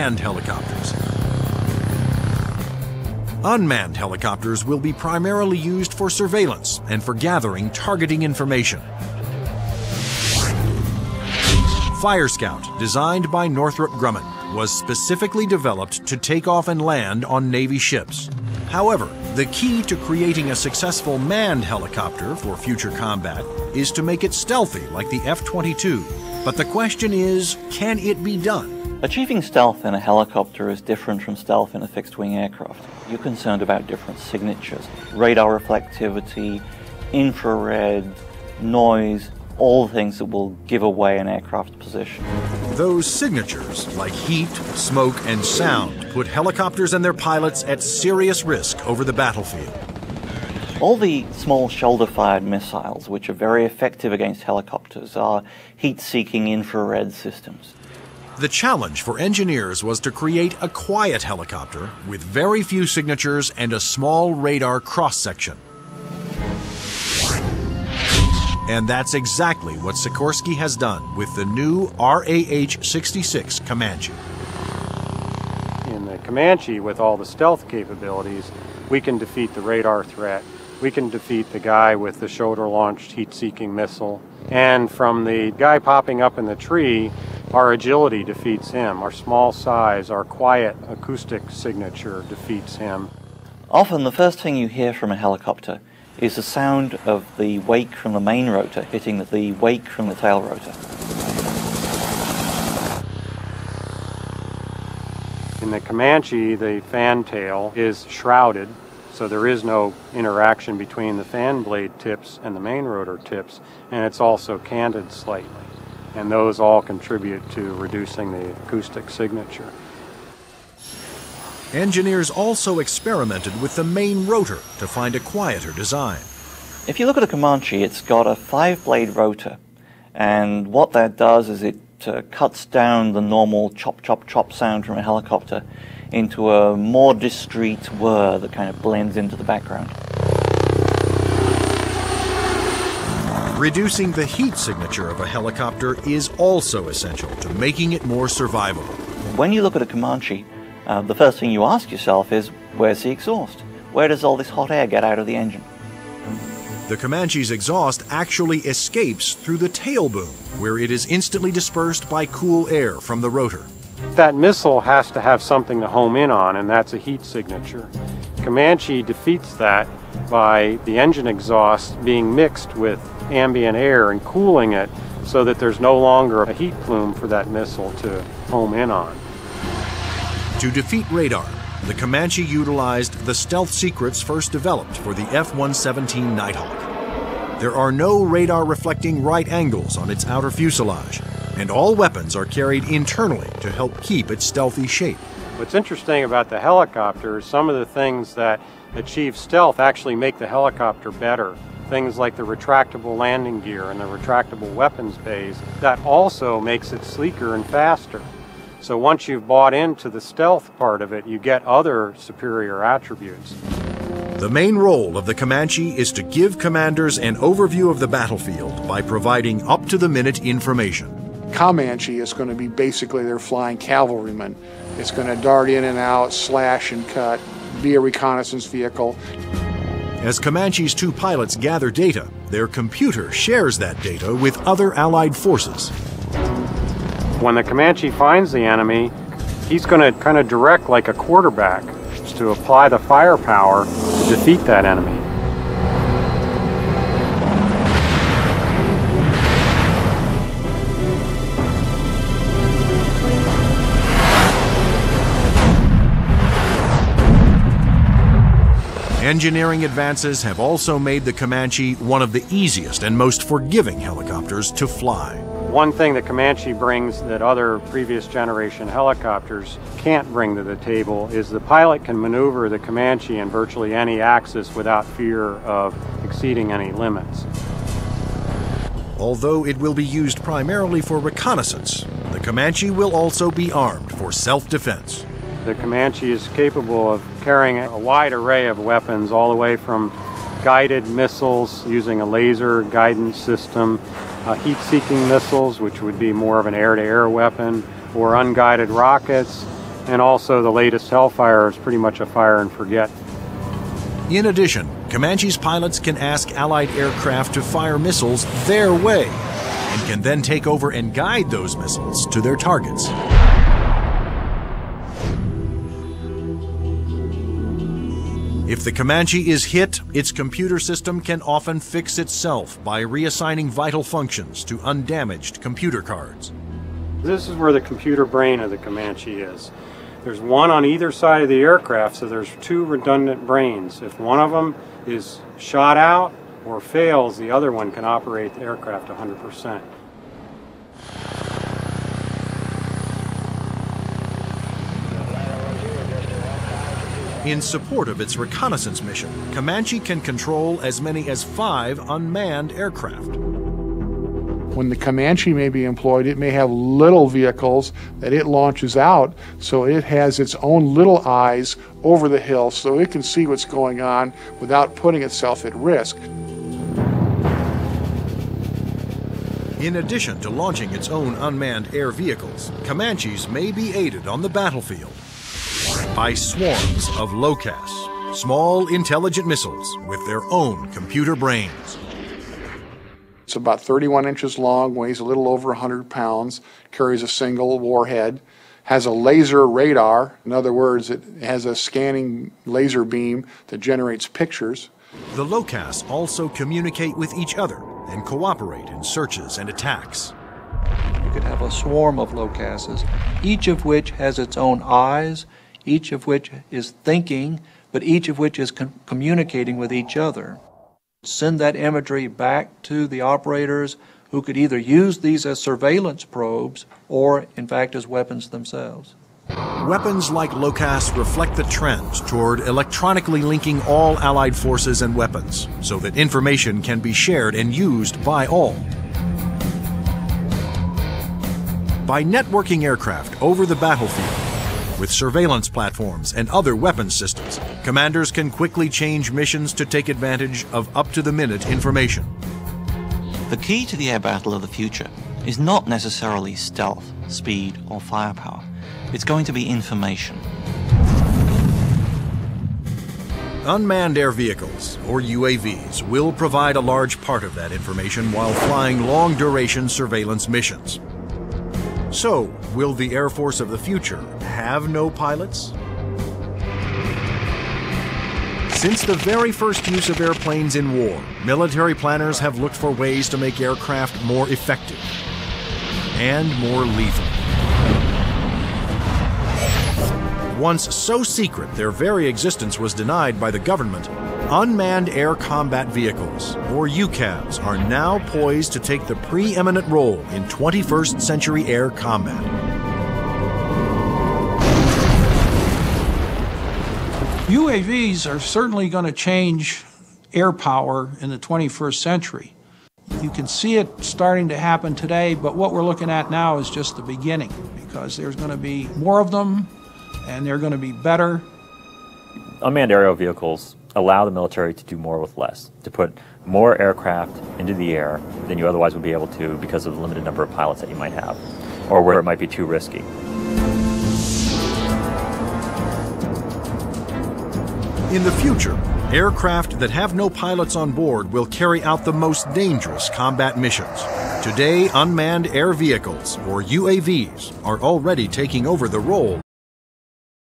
manned helicopters. Unmanned helicopters will be primarily used for surveillance and for gathering targeting information. Fire Scout, designed by Northrop Grumman, was specifically developed to take off and land on Navy ships. However, the key to creating a successful manned helicopter for future combat is to make it stealthy like the F-22. But the question is, can it be done? Achieving stealth in a helicopter is different from stealth in a fixed-wing aircraft. You're concerned about different signatures: radar reflectivity, infrared, noise, all things that will give away an aircraft's position. Those signatures, like heat, smoke, and sound, put helicopters and their pilots at serious risk over the battlefield. All the small shoulder-fired missiles, which are very effective against helicopters, are heat-seeking infrared systems. The challenge for engineers was to create a quiet helicopter with very few signatures and a small radar cross-section. And that's exactly what Sikorsky has done with the new RAH-66 Comanche. In the Comanche, with all the stealth capabilities, we can defeat the radar threat. We can defeat the guy with the shoulder-launched heat-seeking missile. And from the guy popping up in the tree, our agility defeats him. Our small size, our quiet acoustic signature defeats him. Often the first thing you hear from a helicopter is the sound of the wake from the main rotor hitting the wake from the tail rotor. In the Comanche, the fan tail is shrouded, so there is no interaction between the fan blade tips and the main rotor tips, and it's also canted slightly. And those all contribute to reducing the acoustic signature. Engineers also experimented with the main rotor to find a quieter design. If you look at a Comanche, it's got a 5-blade rotor, and what that does is it cuts down the normal chop, chop, chop sound from a helicopter into a more discreet whir that kind of blends into the background. Reducing the heat signature of a helicopter is also essential to making it more survivable. When you look at a Comanche, the first thing you ask yourself is, where's the exhaust? Where does all this hot air get out of the engine? The Comanche's exhaust actually escapes through the tail boom, where it is instantly dispersed by cool air from the rotor. That missile has to have something to home in on, and that's a heat signature. Comanche defeats that by the engine exhaust being mixed with ambient air and cooling it so that there's no longer a heat plume for that missile to home in on. To defeat radar, the Comanche utilized the stealth secrets first developed for the F-117 Nighthawk. There are no radar-reflecting right angles on its outer fuselage, and all weapons are carried internally to help keep its stealthy shape. What's interesting about the helicopter is some of the things that achieve stealth actually make the helicopter better. Things like the retractable landing gear and the retractable weapons bays, that also makes it sleeker and faster. So once you've bought into the stealth part of it, you get other superior attributes. The main role of the Comanche is to give commanders an overview of the battlefield by providing up-to-the-minute information. Comanche is going to be basically their flying cavalryman. It's going to dart in and out, slash and cut, be a reconnaissance vehicle. As Comanche's two pilots gather data, their computer shares that data with other Allied forces. When the Comanche finds the enemy, he's going to kind of direct like a quarterback to apply the firepower to defeat that enemy. Engineering advances have also made the Comanche one of the easiest and most forgiving helicopters to fly. One thing that Comanche brings that other previous generation helicopters can't bring to the table is the pilot can maneuver the Comanche in virtually any axis without fear of exceeding any limits. Although it will be used primarily for reconnaissance, the Comanche will also be armed for self-defense. The Comanche is capable of carrying a wide array of weapons, all the way from guided missiles using a laser guidance system, heat-seeking missiles, which would be more of an air-to-air weapon, or unguided rockets, And also the latest Hellfire is pretty much a fire and forget. In addition, Comanche's pilots can ask Allied aircraft to fire missiles their way, and can then take over and guide those missiles to their targets. If the Comanche is hit, its computer system can often fix itself by reassigning vital functions to undamaged computer cards. This is where the computer brain of the Comanche is. There's one on either side of the aircraft, so there's two redundant brains. If one of them is shot out or fails, the other one can operate the aircraft 100%. In support of its reconnaissance mission, Comanche can control as many as 5 unmanned aircraft. When the Comanche may be employed, it may have little vehicles that it launches out, so it has its own little eyes over the hill so it can see what's going on without putting itself at risk. In addition to launching its own unmanned air vehicles, Comanches may be aided on the battlefield by swarms of LOCAS, small intelligent missiles with their own computer brains. It's about 31 inches long, weighs a little over 100 pounds, carries a single warhead, has a laser radar. In other words, it has a scanning laser beam that generates pictures. The LOCAS also communicate with each other and cooperate in searches and attacks. You could have a swarm of LOCASs, each of which has its own eyes, each of which is thinking, but each of which is communicating with each other. Send that imagery back to the operators who could either use these as surveillance probes or, in fact, as weapons themselves. Weapons like LOCAS reflect the trend toward electronically linking all Allied forces and weapons so that information can be shared and used by all. By networking aircraft over the battlefield, with surveillance platforms and other weapons systems, commanders can quickly change missions to take advantage of up-to-the-minute information. The key to the air battle of the future is not necessarily stealth, speed, or firepower. It's going to be information. Unmanned air vehicles, or UAVs, will provide a large part of that information while flying long-duration surveillance missions. So, will the Air Force of the future have no pilots? Since the very first use of airplanes in war, military planners have looked for ways to make aircraft more effective and more lethal. Once so secret their very existence was denied by the government, unmanned air combat vehicles, or UCAVs, are now poised to take the preeminent role in 21st century air combat. UAVs are certainly going to change air power in the 21st century. You can see it starting to happen today, but what we're looking at now is just the beginning, because there's going to be more of them and they're going to be better. Unmanned aerial vehicles allow the military to do more with less, to put more aircraft into the air than you otherwise would be able to because of the limited number of pilots that you might have, or where it might be too risky. In the future, aircraft that have no pilots on board will carry out the most dangerous combat missions. Today, unmanned air vehicles, or UAVs, are already taking over the role